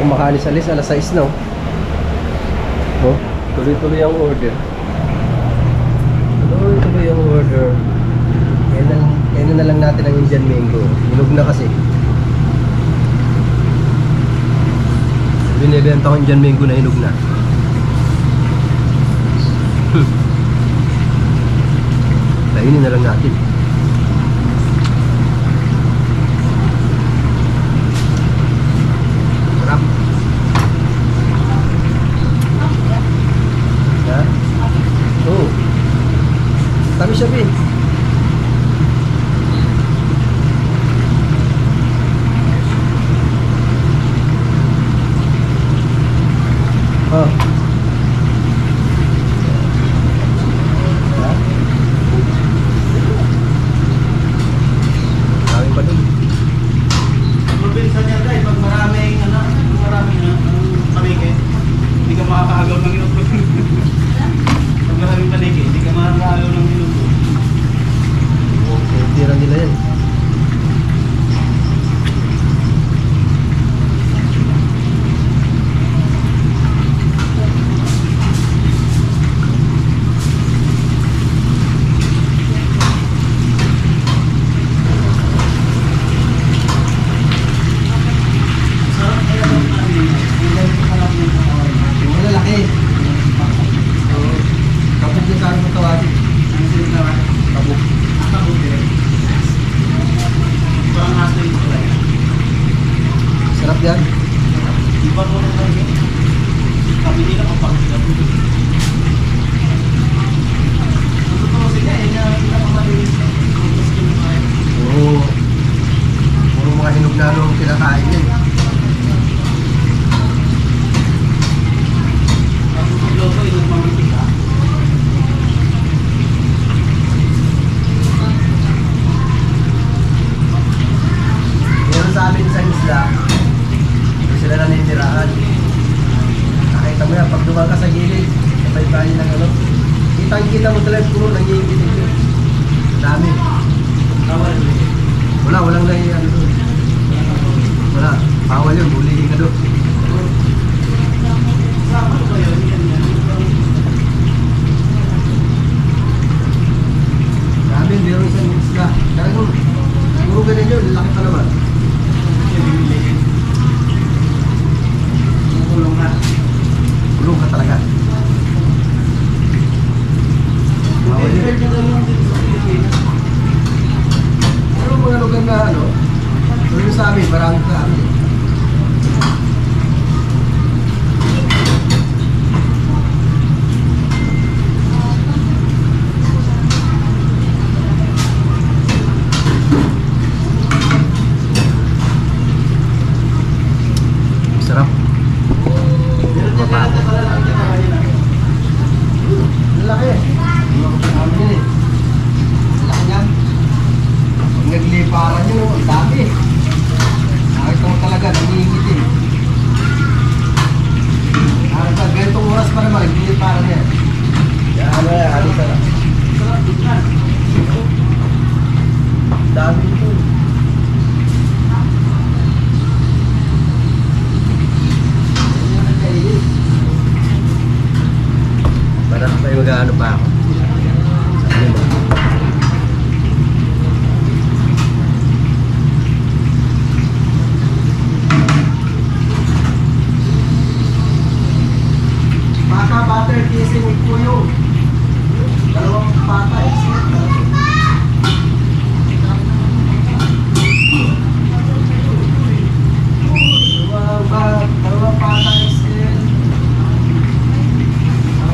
ako makaalis-alis, alas 6 na. Oh, tuloy-tuloy ang order. Tuloy-tuloy ang order. Kaya na lang natin ang Indian mango. Hinog na kasi. Binibenta ko Indian mango na hinog na. Kainin na lang natin. Sarap. Ha? Oo. Tamis siya, Bin. Oh. Tira nila yan. Sarap yan. Iba mo na lang yun. Kami nila kapag sila po. Ang totoo sila, kita pa malinis na. Puro mga hinog na nung kinakain yan. Ang totoo ko, yung mga kita. Meron sa amin sa isla, sila naninirahan. Nakita mo yan, pag dumaan ka sa gilid, sabay bahay ng ano, kitang-kita mo talaga puro nanginginig yun. Dami. Walang ano doon. Wala, bawal yun, bulihin ka doon. Dami, meron sa isla. Dahil puro ganun yun, laki pa naman. Kulong ka talaga. Pero mga lugar na ano, pero sa amin, marami sa amin. Sarap. Laki. Laki niya. Pag nagliparan nyo, ang dami. Nakita mo talaga, nangingitin. Ganitong oras pa naman, nagliparan niya. Yan, halos na lang. Dami ito. Para may mag-ano pa ako. Sabi mo. Baka butter kissing with kuyo. Dalawang pata isip. Dalawang pata isip.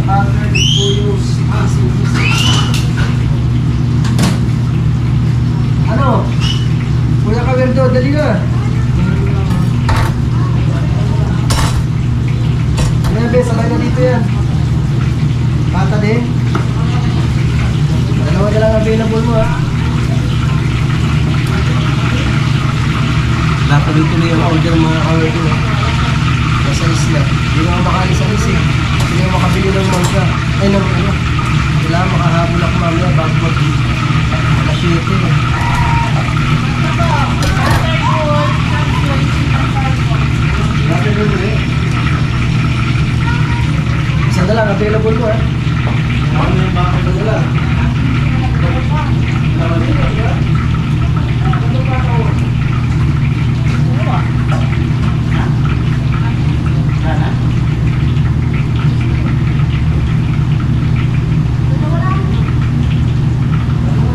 Butter with kuyo. Ano? Kuya Kawerdo, dali na. Sabay na dito yan. Pata din. Dalawa na lang available mo ha. Natuloy-tuloy yung order mga kawerdo. Nasa isla. Hindi nga makaalis-alis eh. Hindi nga makabili ng mangga. Ay ng ano. Kailangan makahabol ako mamaya bago mag-shooting eh. Dati doon eh. available mo, ha? Ano yung bakit na wala? Laman yun, diba? Sana?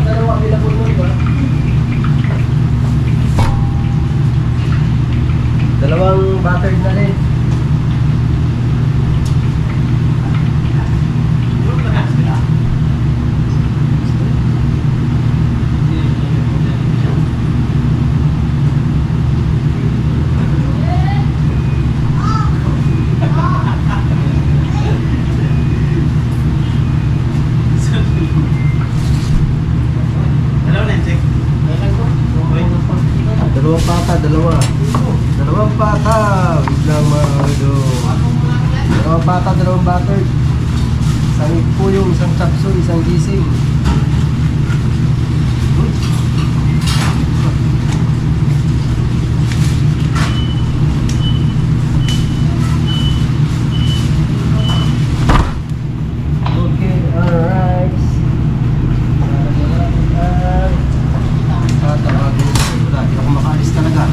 Dalawa available mo, diba? Dalawang battered na rin. Yung lakas nila. Hello, Nensek. Dalawang pata, dalawa. Dalawang pata. Biglang mga idol. Dalawang pata, dalawang battered. Isang ipuyong, isang chapso, isang gising. Okay, alright. Tatawagin ko wala, hindi ako makaalis talaga.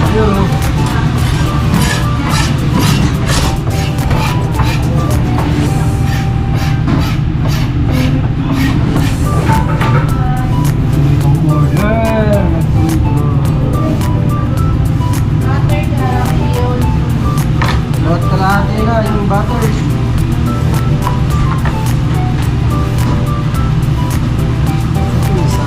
Yun. Ang order. Lawat kalahati na yung butter. Ito isa.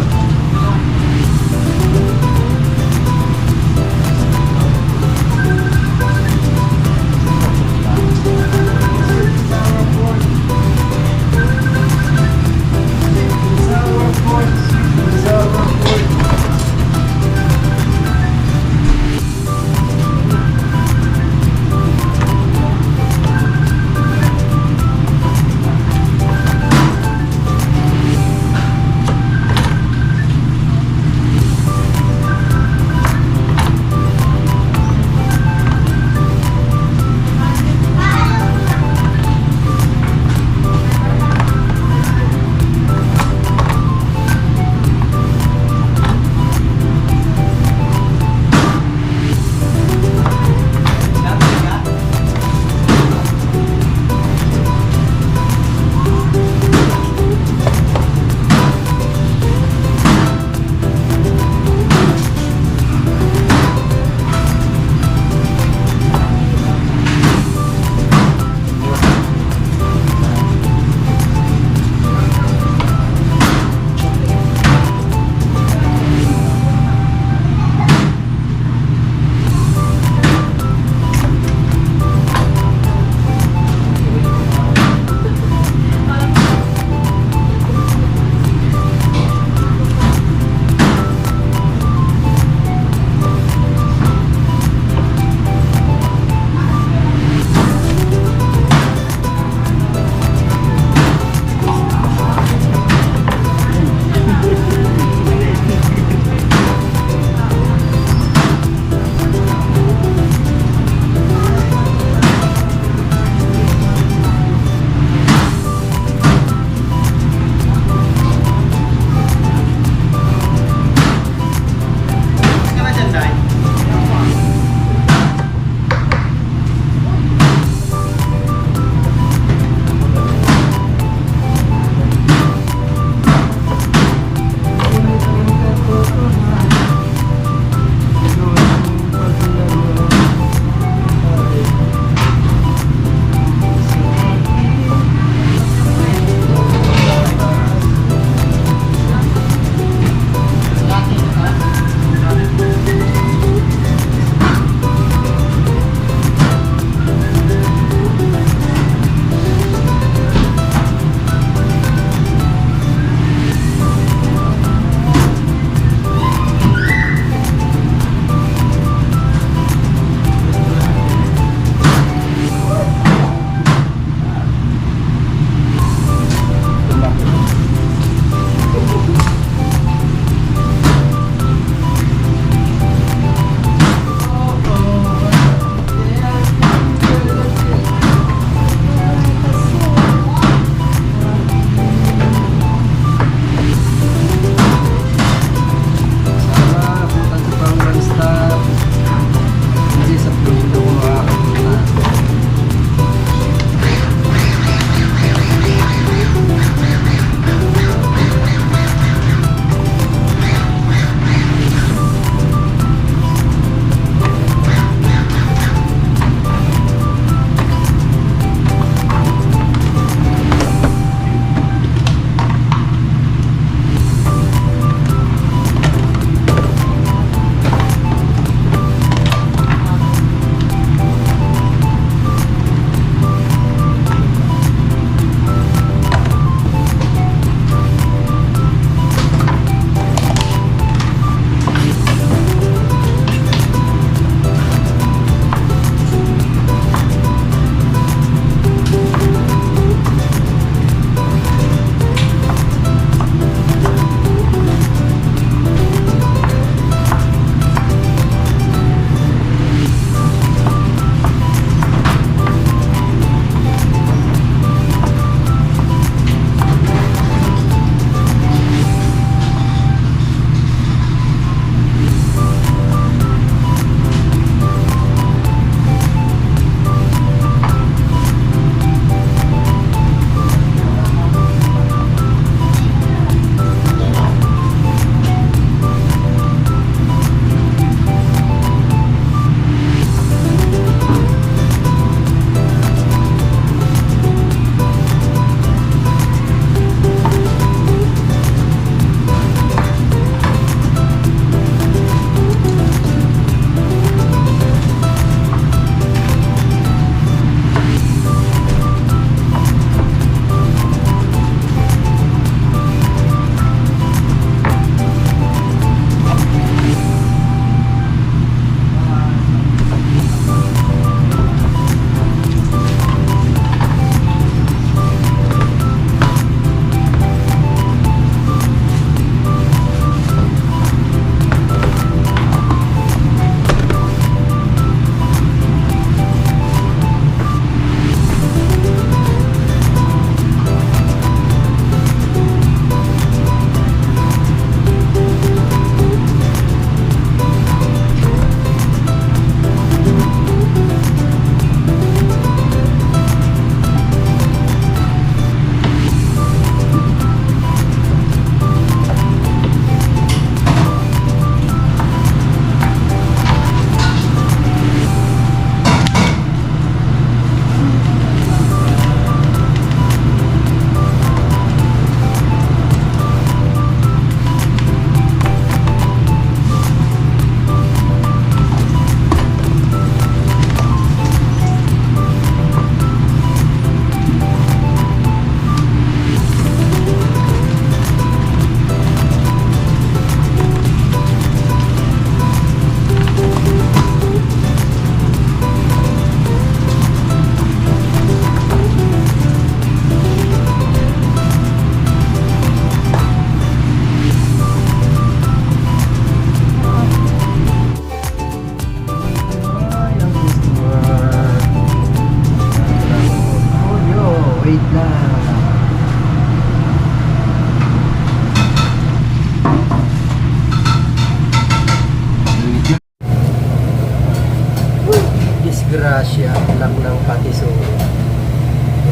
Disgrasya, anak ng patisuro.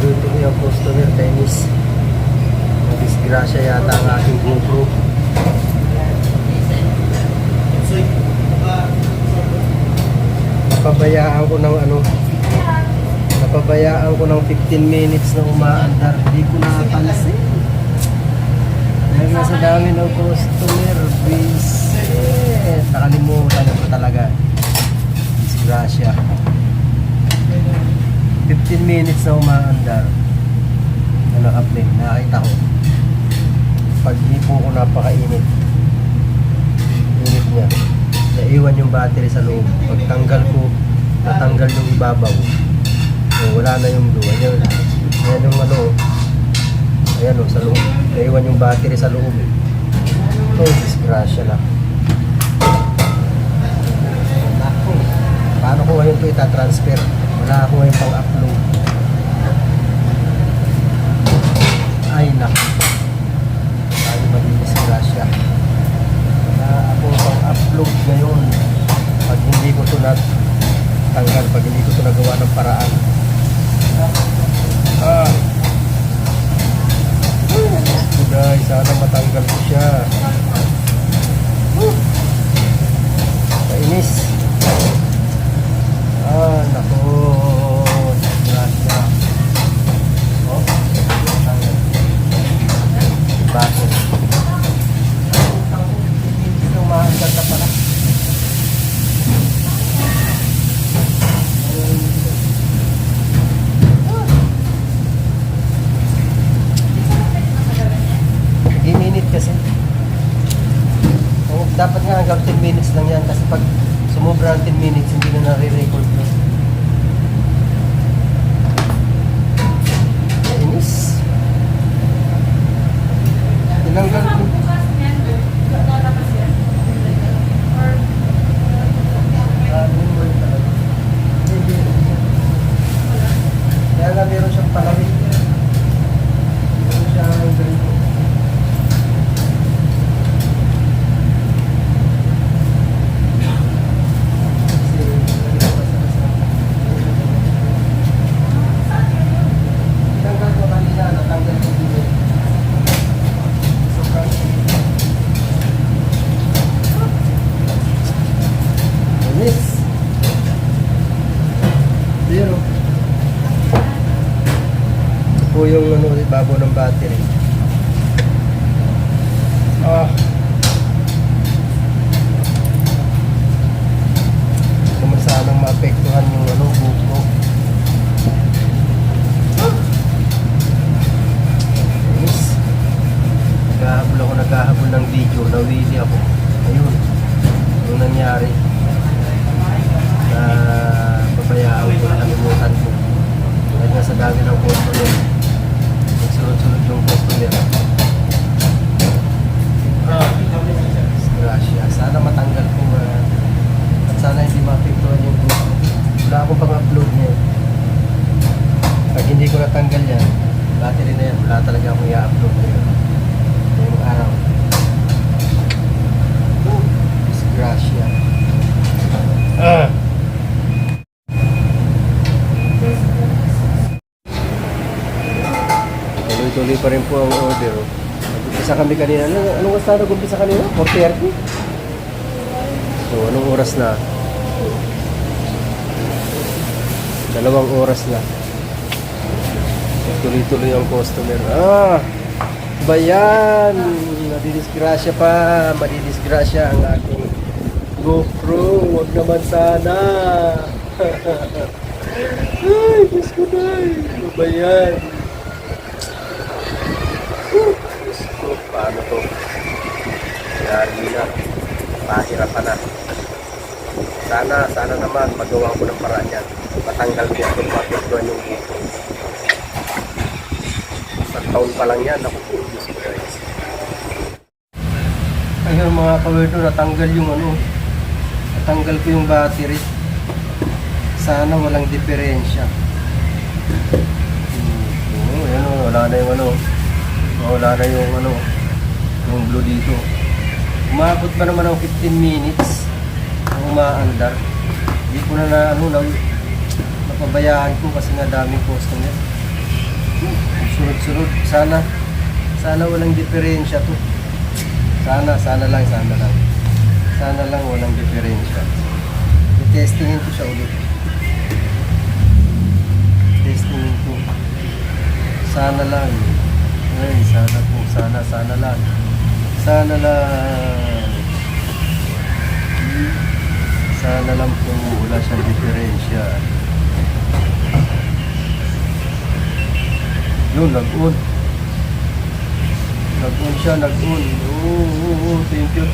Ito yung customer, Dennis. Disgrasya yata ang aking GoPro. Napabayaan ko ng napabayaan ko ng 15 minutes na umaandar. Hindi ko napansin. Dahil nga sa dami ng customer, visit. Nakalimutan ko talaga. Disgrasya. 15 minutes na umaandar. Na naka-play. Nakakita ko. Pag hipo ko napakainit. Init niya. Naiwan yung battery sa loob. Pag tanggal ko, natanggal yung ibabaw. So, wala na yung blue. Ayan yung ayan o, sa loob. Naiwan yung battery sa loob. Disgrasya na. Naku, paano ko ngayon ito itatransfer? Wala ako ngayon pang upload. Ay naku. Paano magdidisgrasya? Wala ako pang upload ngayon. Pag hindi ko ito tanggal, pag hindi ko ito nagawa ng paraan. Guys, sana matanggal ko siya. Kainis. Nako. Disgrasya. Tanggal. Bakit? Umahanggad na pala. Minute kasi. Dapat nga hanggang 10 minutes lang yan kasi pag sumobra ng 10 minutes hindi na nare-record mo. Inis. Tinanggal ko. Kaya nga meron siyang palawin. Meron siyang ganito. Po yung ibabaw ng battery. Naman sanang maapektuhan yung GoPro. Yes. Naghahabol ng video. Nawili ako. Ayun. Yung nangyari. Na babayaan ko, nakalimutan ko. Dahil nga sa dami ng customer. Sunod-sunod yung customer. Disgrasya. Sana matanggal ko at sana hindi maapektuhan yung GoPro. Wala akong pang-upload niya. Pag hindi ko natanggal yan, battery na yan, wala talaga akong i-upload ngayon. Ngayong araw. Disgrasya. Tuloy-tuloy pa rin po ang order. Nag-umpisa kami kanina. Anong oras na nag-umpisa kanina? 4:30? So, anong oras na? 2 oras na. Tuloy-tuloy ang customer. Ba yan? Madidisgrasya pa. Madidisgrasya ang aking GoPro. Huwag naman sana. Ay, Diyos ko na. Ba yan? Diyos ko, paano to? Lagi na. Pahirapan na. Sana naman magawa ko ng paraan yan. Matanggal ko ito, mapagduan yung GoPro. Isang taon pa lang yan. Ako po, Diyos ko guys. Ayun mga kawerdo, natanggal yung natanggal ko yung battery. Sana walang diferensya. Ayan o, wala na yung wala na yung yung blue dito. Umabot pa naman ng 15 minutes ang umaandar. Hindi ko na pabayaan ko kasi nga daming customer. Sunod-sunod. Sana walang diferensya to. Sana lang. Sana lang walang diferensya. I-testingin ko siya ulit. Testingin ko. Sana lang. Ay, sana lang. Sana lang. Sana lang po wala siyang diferensya. Yun, nag-on. Nag-on siya. Oo, thank you.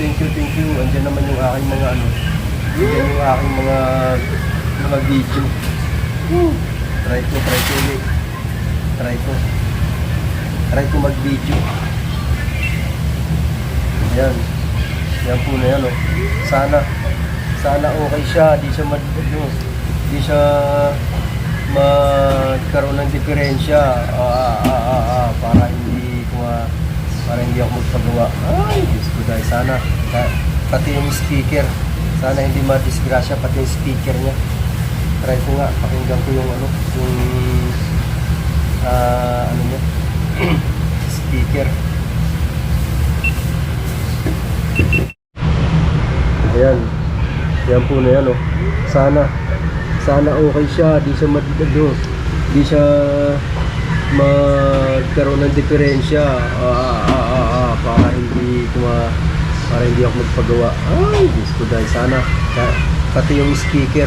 Andiyan naman yung aking mga Andiyan yung aking mga video. Try ko ulit. Try ko mag-video. Ayan. Yan po na yan, oh. Sana okay siya. Di siya magkaroon ng diferensya. Para hindi ako magpagawa. Ay, Diyos ko dahil sana. Pati yung speaker. Sana hindi madisgrasya pati yung speaker niya. Try ko nga. Pakinggan ko yung niya. Speaker. Ayan. Yan po na yan, oh. Sana okay siya. Di siya magkaroon ng diferensya. Para hindi ako magpagawa. Ay, Diyos ko dahil sana. Pati yung speaker.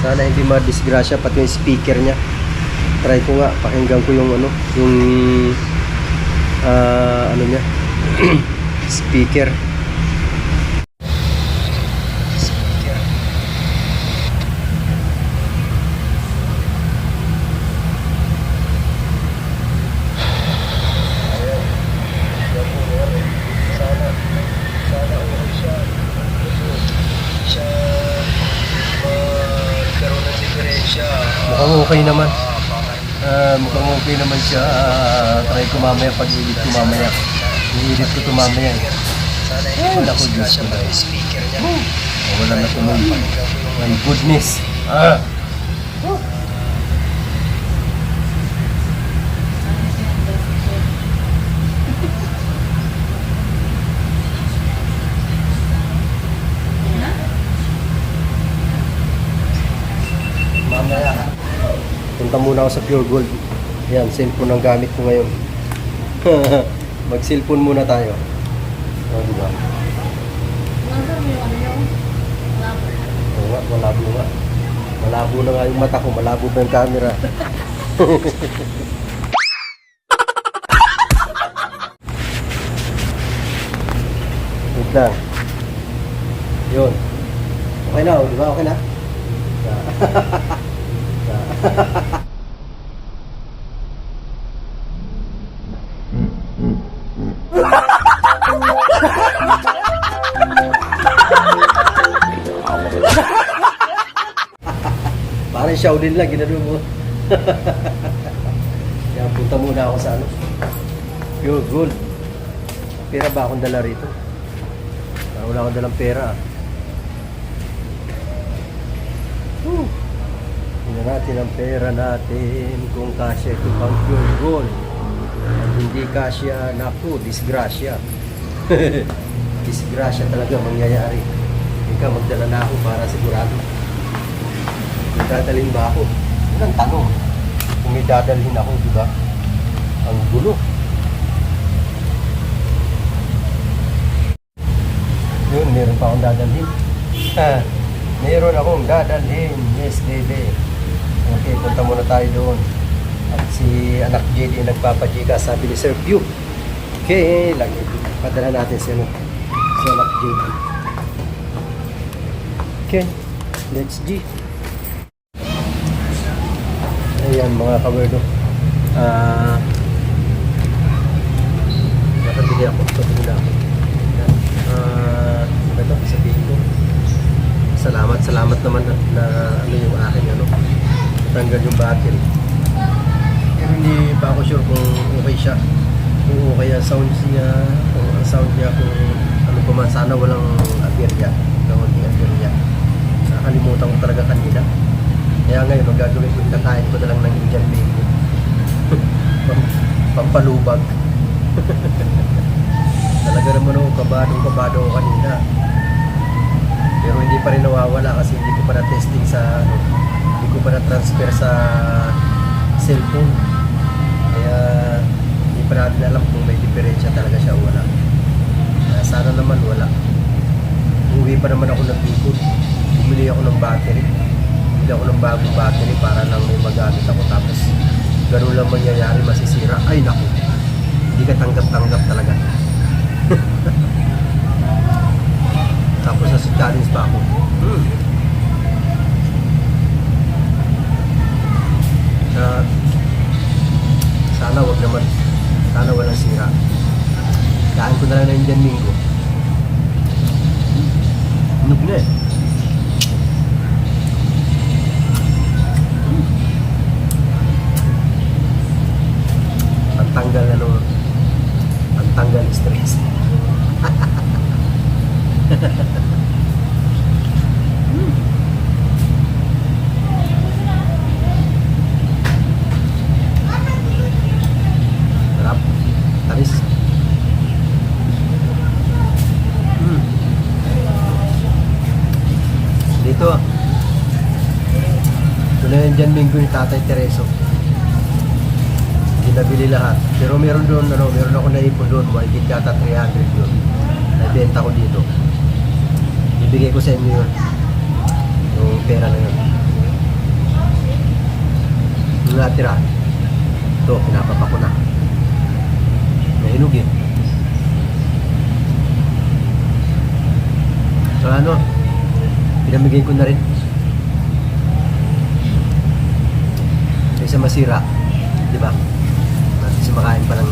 Sana hindi madisgrasya pati yung speaker niya. Try ko nga. Pakinggan ko yung niya. Speaker. Mukhang okay naman. Mukhang okay naman siya. Try ko mamaya pag-edit ko mamaya. I-edit ko ito mamaya. Ay, naku, Diyos ko. Wala na tuloy. My goodness. Mamaya. Punta muna ako sa Pure Gold. Yan, cellphone ang gamit ko ngayon. Mag-cellphone muna tayo. Diba? Malabo nga. Malabo na nga yung mata ko. Malabo pa yung camera. Wait lang. Yun. Okay na, di ba? Okay na? Parang Shaolin lang, ginano mo. Kaya punta muna ako sa Pure Gold. Pera ba akong dala rito? Wala akong dalang pera. Tingnan natin ang pera natin kung kasya ito pang Pure Gold. At hindi kasya, naku, disgrasya. Disgrasya talaga mangyayari. Ika, magdala na ako para sigurado. May dadalhin ba ako? Yun ang tanong. Kung may dadalhin ako, di ba? Ang gulo. Yun, meron pa akong dadalhin. Meron akong dadalhin. Yes, baby. Okay, punta muna tayo doon. At si anak JD nagpapajika, sabi ni Sir Pew. Okay, lagi. Padala natin si anak JD. Okay, let's G. Ayan mga kawerdo. Nakabili ako. Patuloy na ako. Ito, sabihin ko. Salamat naman na yung aking tanggal yung battery. Pero hindi pa ako sure kung okay siya. Kung okay ang sound niya, kung ang sound niya, kung ano pa man, sana walang aberya. Hindi aberya. Nakalimutan ko talaga kanina. Kaya ngayon, ang gagawin ko, kakain ko na lang ng Indian mango. Pampalubag. Talaga naman ako, kabado ako kanina. Pero hindi pa rin nawawala kasi hindi ko pa na-testing sa, hindi ko pa na-transfer sa cellphone. Kaya, hindi pa natin alam kung may diferensya talaga siya o wala. Sana naman wala. Uwi pa naman ako nag-ikot. Bumili ako ng battery. Bumili ako ng bagong battery para lang may magamit ako. Tapos, ganun lang mangyayari, masisira. Ay, naku. Hindi ka tanggap-tanggap talaga. Tapos, nasa challenge pa ako. Sana wag naman. Sana walang sira. Kain ko na lang na Indian mango. Inog na eh. Pantanggal na nung pantanggal stress. Sarap. Tamis. Dito. Ito na yung Indian mango ni Tatay Tereso. Nabili lahat. Pero meron doon, meron ako naipon doon, mahigit yata 300 yun. Nabenta ko dito. Ibigay ko sa inyo yun. Yung pera na yun. Yung natira. Ito, pinapapa ko na. Nahinog eh. So ano, pinamigay ko na rin. Kaysa masira. Diba? Kasi makain pa lang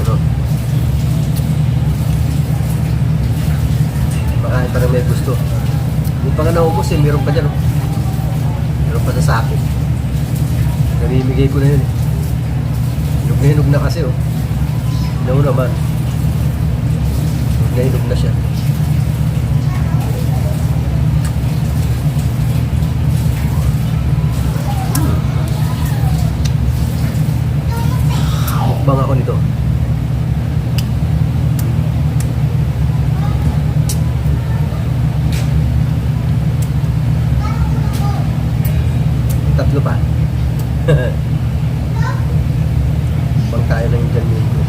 makain pa lang may gusto. Hindi pa nga naubos eh, meron pa dyan meron pa sa akin. Namimigay ko na yun eh. Hinog na kasi Hinog naman. Hinog na siya. Mukbang ako nito. Tatlo pa. Mukbang tayo ng Indian mango.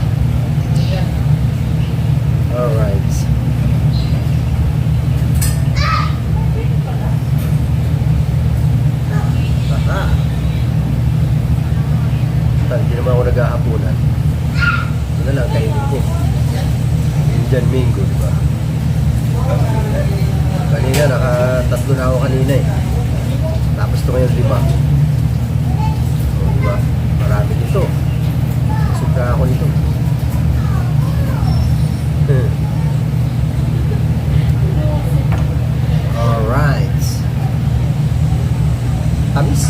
Alright. Aha. Hindi naman ako naghahaponan. Ito na lang, kainin ko. Indian mango, di ba? Kanina, nakatatlo na ako kanina eh. Tapos ito ngayon 5. O, di ba? Marami dito. Busog na ako nito. Alright. Tamis.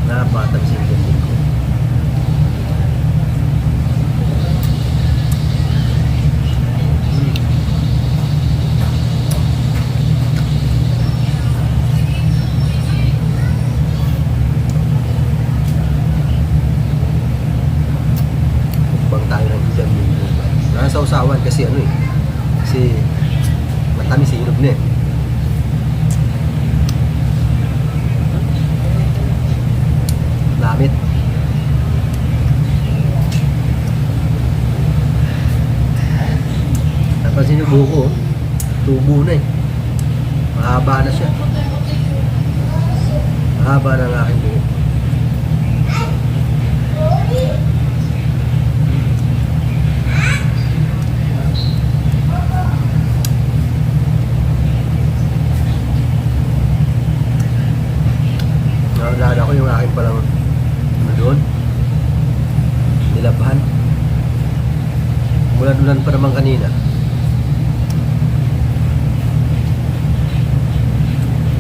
Napatamis yung ganyan ko. Mukbang tayo ng Indian mango. Nasa usawan kasi kasi matamis eh, hinog na eh. Lamit. Napansin yung buko, tubo na eh. Mahaba na siya. Mahaba na ang aking buko. naalala ko yung akin palang ano doon, nilabhan. Ulan-ulan pa naman kanina.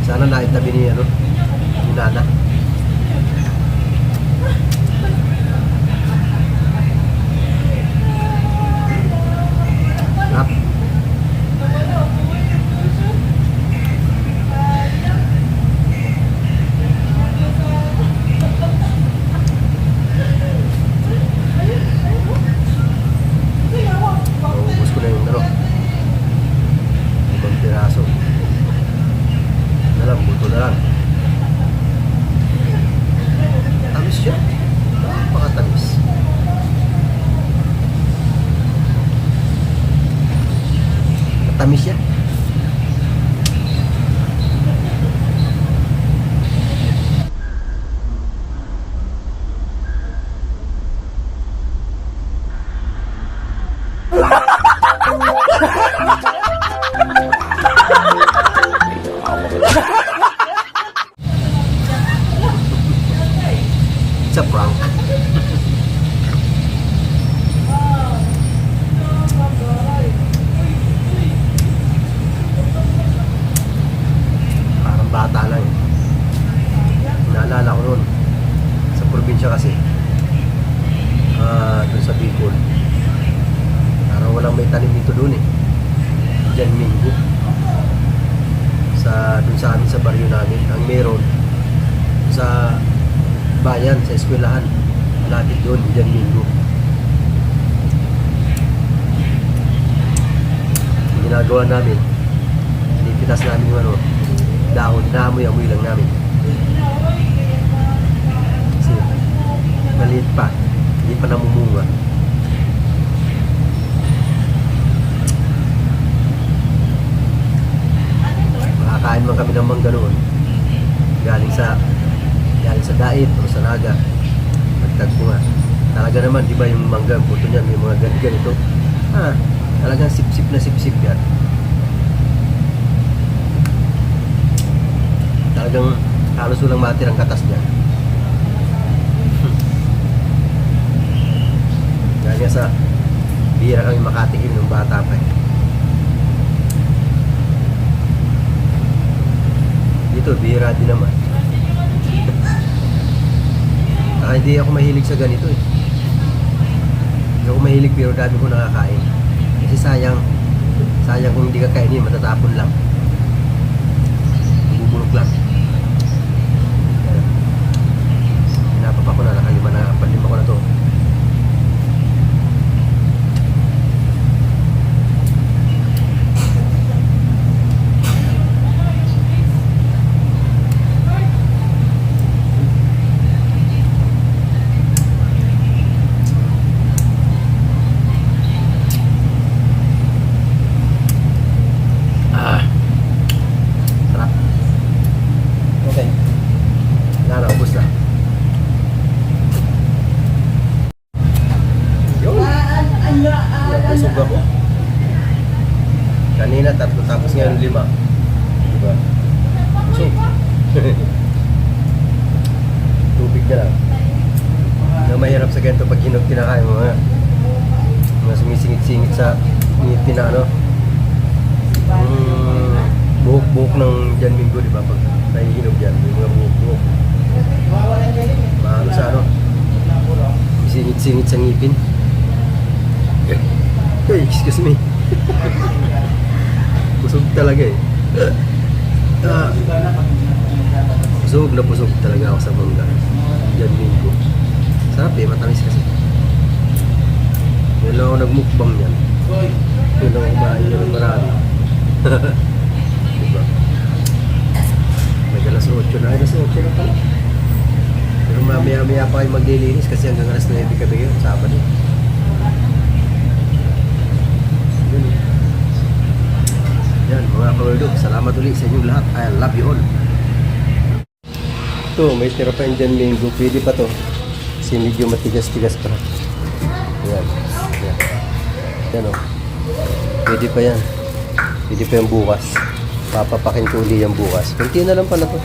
Sana naitabi ni ano, ni Nana. Sarap. Ubus ko na yung ano, ibang piraso. Na lang, buto na lang. Tamis siya. Napakatamis. Matamis siya. It's a prank. Parang bata lang eh. Naalala ko noon sa probinsya kasi, doon sa Bicol, parang walang may tanim dito doon eh. Diyan Mingo, doon sa amin sa baryo namin ang meron sa bayan, sa eskwelahan malapit doon, Diyan Mingo. Ang ginagawa namin, pinipitas namin yung ano, dahon, inaamoy-amoy lang namin kasi maliit pa, hindi pa namumunga. Makakain man kami ng mangga noon galing sa dait o sa naga. Nagtagpo nga talaga naman, di ba yung mangga, puto niyan may mga ganito, talagang sip-sip na sip-sip yan. Talagang halos walang matirang katas niya. Kaya sa bihira kami makatikim ng bata pa eh. Dito bihira din naman. Hindi ako mahilig sa ganito eh. Hindi ako mahilig pero dami ko nakakain. Kasi sayang kung hindi ka kainin, matatapon lang. Bubulok lang. Pinapapa ko na, panlima ko na to. Busog ako. Kanina 3 tapos ngayon 5. Diba? Busog. Tubig na lang. Na mahirap sa ganito pag kinakain mo mga sumisingit-singit sa ngipin na ano. Buhok-buhok ng Diyan Mingo, diba? Pag nahihinog yan, yung mga buhok-buhok. Maano sa ano? Singit-singit sa ngipin. Hey, excuse me. Busog talaga eh. Busog talaga ako sa mangga. Diyan Mingo. Sarap eh, matamis kasi. Yun lang ako nagmukbang yan. Yun lang ako kumain ng marami. Diba? May alas 8 na. Alas 8 na pala. Pero mamaya-maya pa kayo maglilinis kasi hanggang alas 9 kami ngayon, Sabado. Yan mga kalordo, salamat ulit sa inyong lahat. I love you all. Ito, may tira pa yung Diyan Mingo. Pwede pa to kasi medyo matigas-tigas pa. Yan. Yan. Yan o. Pwede pa yan. Pwede pa yung bukas. Papapakin ko uli yung bukas. Kunti na lang pala to.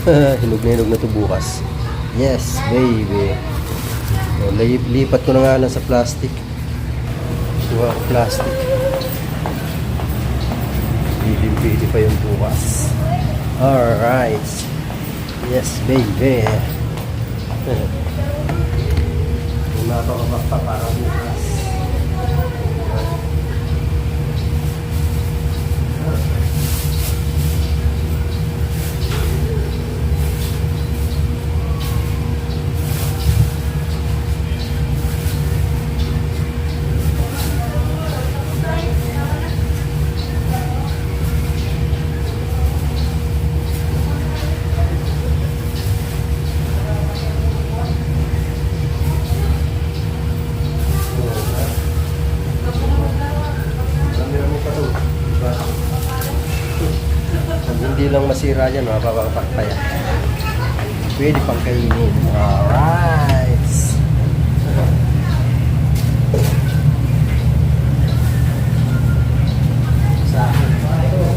Hinog na to bukas. Yes, baby. So, lipat ko na nga lang sa plastic. Kuha ko plastic. Pili pa yung bukas. Alright. Yes, baby. May mapakabak pa para bukas. Hindi lang masira yan, mapapakta yan. Pwede pang kainin. Alright. Sa akin pa ito.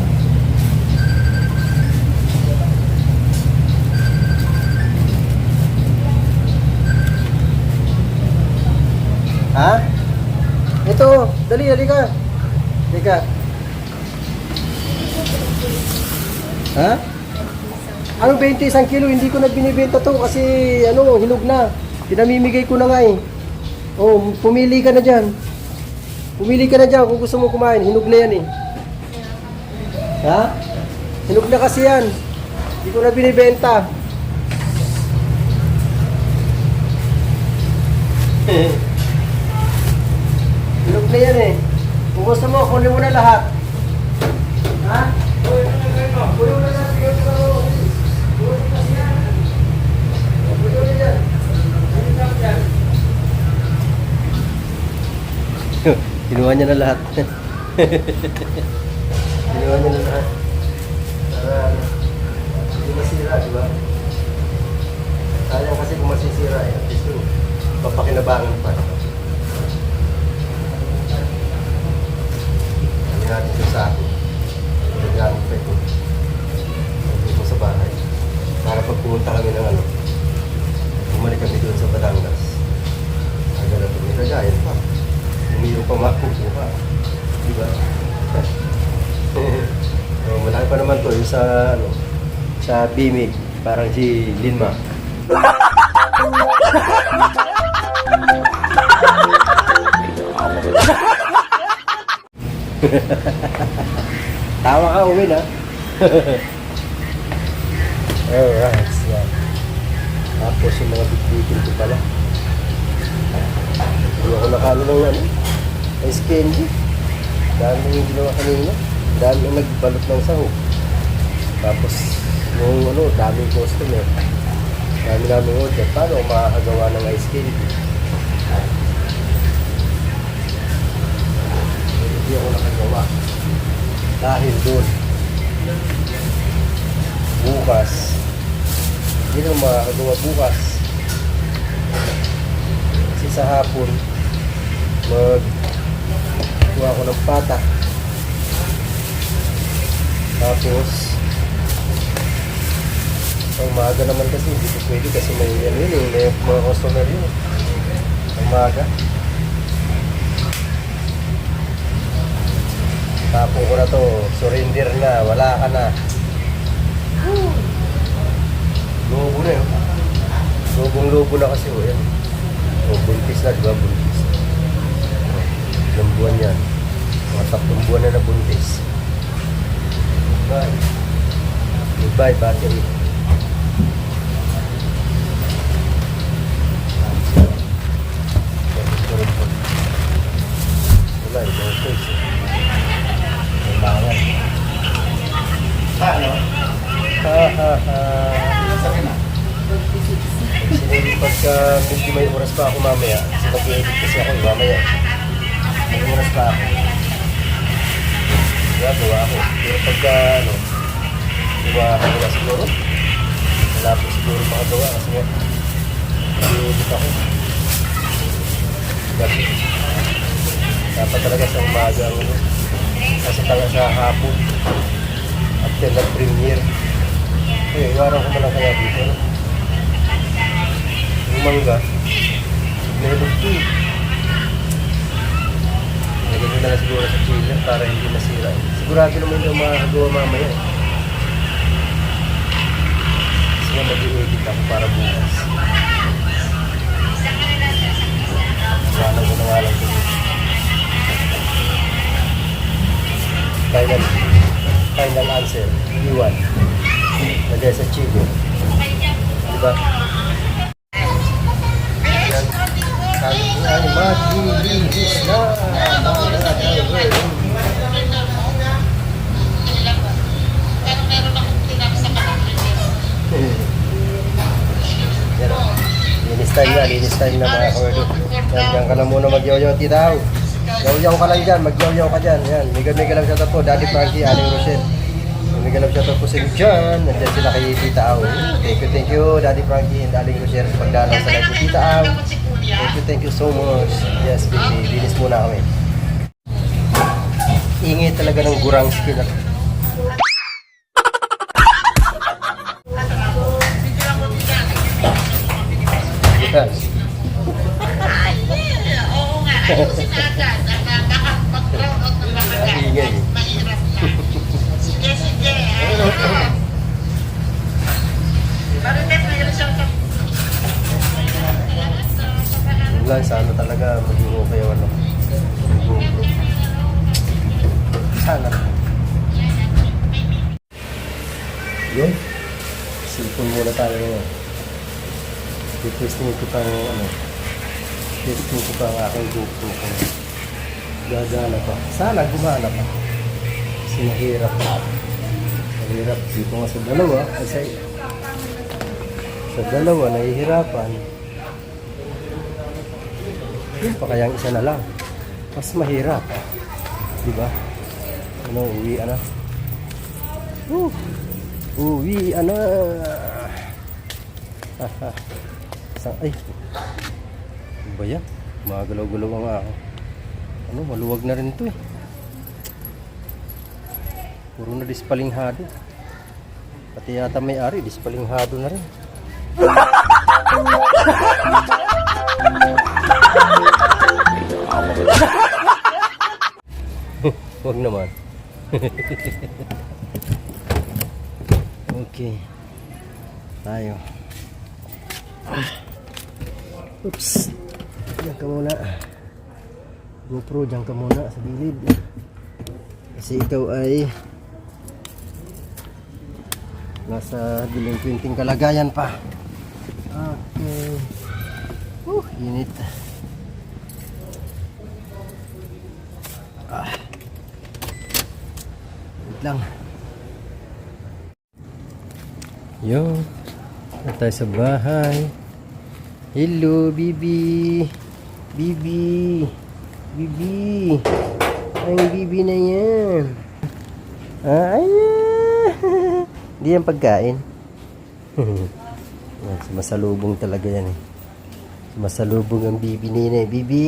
Ha? Ito, dali ka. Teka. Ha? Ano 21 kilo? Hindi ko na binibenta to kasi ano, hinog na. Pinamimigay ko na nga eh. Oh, pumili ka na dyan. Pumili ka na dyan kung gusto mo kumain. Hinog na yan eh. Ha? Hinog na kasi yan. Hindi ko na binibenta. Hinog na yan eh. Kung gusto mo, kunin mo na lahat. Ha? Kunin mo na lahat. Kinuha niya na lahat. Kinuha niya na lahat. Para hindi masira, di ba? Sayang kasi kung masisira eh. At least papakinabangan pa. Hindi natin ito sa akin. Naggamit pa ito. Ito sa bahay. Para pag pumunta kami ng ano, bumalik kami doon sa Batangas. Agad na ito. May kagayan pa. Umiyo pa makukuha. Diba? So, malaki pa naman to yung sa, ano, sa Bimig. Parang si Linma. Tama ka, uwi na. Alright. Yan. Tapos yung mga bitbitin ko pala. Hindi ako nakano ng ano. Ice candy. Dami yung ginawa kanina. Dami yung nagbalot ng sahog. Tapos, yung ano, daming customer. Dami order. Paano ako makakagawa ng ice candy? Hindi ako nakagawa. Dahil doon. Bukas. Hindi na makakagawa bukas. Kasi sa hapon, kuha ko ng patak. Tapos ang maaga naman kasi hindi ko pwede kasi may yan yun, may mga customer yun. Ang maaga. Tapos ko na to, surrender na, wala ka na. Lobo na yun. Lobong-lobo na kasi yun. O, buntis na, diba? Buntis. Ilang buwan yan. Mga 3 buwan na buntis. Goodbye. Goodbye, battery. Wala, ibang face. Kailangan. Ano? Kasi pagka medyo may oras pa ako mamaya, kasi mag-edit kasi ako mamaya. May oras pa ako. Gawa ako. Pero pagka ano, gawa ako na siguro. Wala po siguro makagawa kasi nga mag-edit ako. Gabi. Dapat talaga sa umaga ang ano. Kasi talaga sa hapon. After nag-premiere. Okay, iwanan ko na lang kaya dito. No? Yung mangga, meron ito. Lagyan ko na lang siguro sa chiller para hindi masira. Sigurado naman yung makakagawa mamaya. Kasi nga mag-i-edit ako para bukas. Iwanan ko na nga lang ito. Final answer, iwan. Lagay sa chiller. Diba? Yan. Sabi ko ay maglilinis na. Yan o. Linis time na mga kawerdo. Yan, dyan ka na muna mag-yaw-yaw, titaw. Yaw-yaw ka lang dyan, mag-yaw-yaw ka dyan. Yan, mega lang siya po, Daddy Frankie, Aling Rochelle. Mega lang siya po sila dyan. Nandiyan sila kay Tita Au. Thank you, Daddy Frankie and Aling Rochelle sa pagdalaw sa live ni Tita Au. Thank you so much. Yes, baby, linis muna kami. Ingay talaga ng gurang skin. Yes. Oo nga, ayusin na agad. Ingay. Sige. Parang mayroon siyang Lang, sana talaga maging okay yung ano. Sana. Yun. Cellphone muna tayo ngayon. Testing ko pang ano. Testing ko pang aking GoPro kung gagana pa. Sana gumana pa. Kasi mahirap pa. Mahirap dito nga sa dalawa. Kasi sa dalawa nahihirapan. Yun pa kayang isa na lang. Mas mahirap. Diba? Ano, uwi na. Uwi na. Haha. Ay. Ano ba yan? Magalaw-galaw nga ako. Ano, maluwag na rin ito eh. Puro na dispalinghado. Pati yata may-ari, dispalinghado na rin. Huwag naman. Okay. Tayo. Oops. Diyan ka muna. GoPro, diyan ka muna sa gilid. Kasi ikaw ay nasa delinquenting kalagayan pa. Okay. Init. Wait lang. Yo. Na tayo sa bahay. Hello, Bibi. Bibi. Bibi. Ang Bibi na yan. Ayan. Hindi yan pagkain. Masalubong talaga yan eh. Masalubong ang Bibi nina eh. Bibi.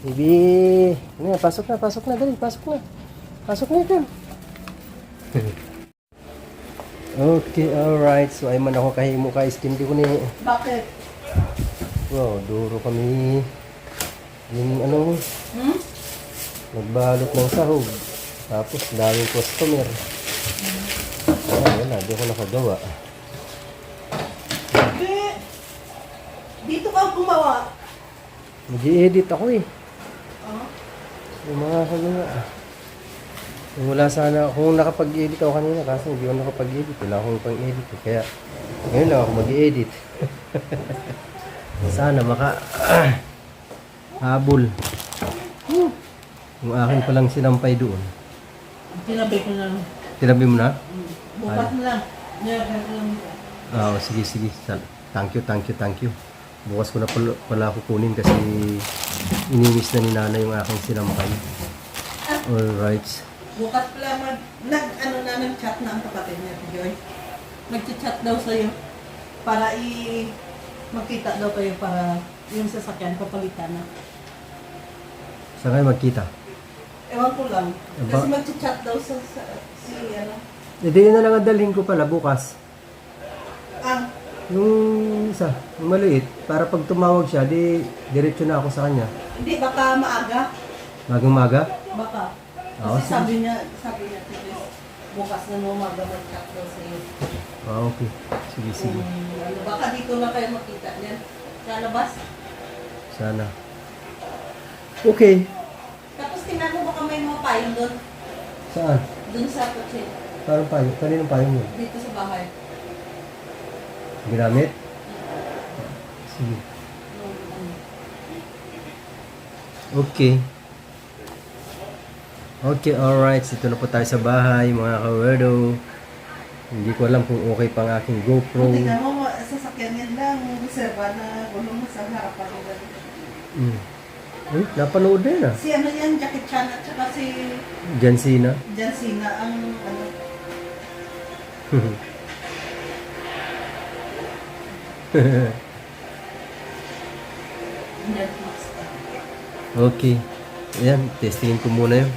Bibi. Ano, pasok na. Dali, pasok na. Pasok na ito. Okay, alright. So, ay man ako kahimo ka skin. Di ko ni... Bakit? Wow, duro kami. Yung ano... Nagbalot ng sahog. Tapos, daming customer. Wala, di ako nakagawa. Dito ka gumawa. Mag-i-edit ako eh. Yung mga kagawa. Wala sana, kung nakapag-edit ako kanina, kasi hindi ako nakapag-edit. Wala akong pang-edit. Kaya, ngayon lang ako mag-i-edit. Sana habol. Yung akin palang sinampay doon. Tinabi ko na lang. Tinabi mo na? Bukas na lang. Nilagay ko lang. Sige. Thank you. Bukas ko na pala kukunin kasi ininis na ni Nana yung aking sinampay. Alright. Bukas pala nag-chat na ang kapatid niya, Joy. Nag-chat daw sa'yo para magkita daw kayo para yung sasakyan papalitan na. Saan kayo magkita? Ewan ko lang. Aba. Kasi mag-chat daw si Hindi yun na lang ang dalhin ko pala bukas. Ang, Yung isa, yung maliit. Para pag tumawag siya, di diretso na ako sa kanya. hindi, baka maaga. Magang maga? Baka. Oo, Kasi sige. sabi niya, Tito, bukas na mo umaga mag-chat daw sa'yo. Ah, okay. Sige, sige. Ano, baka dito na kayo makita niyan. Sa labas. Sana. Okay. Tapos tingnan mo baka may mga payong doon. Saan? Doon sa kotse. Parang payong. Kaninong payong yun? Dito sa bahay. Ginamit? Sige. Okay. Okay, alright. Ito na po tayo sa bahay, mga ka-weirdo. Hindi ko alam kung okay pang aking GoPro. Tingnan mo, sasakyan yan lang. Reserva na gulong mo sa harapan nila. Uy, napanood na yun ah. Si ano yan, Jackie Chan at saka si John Cena. John Cena ang ano. Netflix. Okay. Ayan, testingin ko muna yun.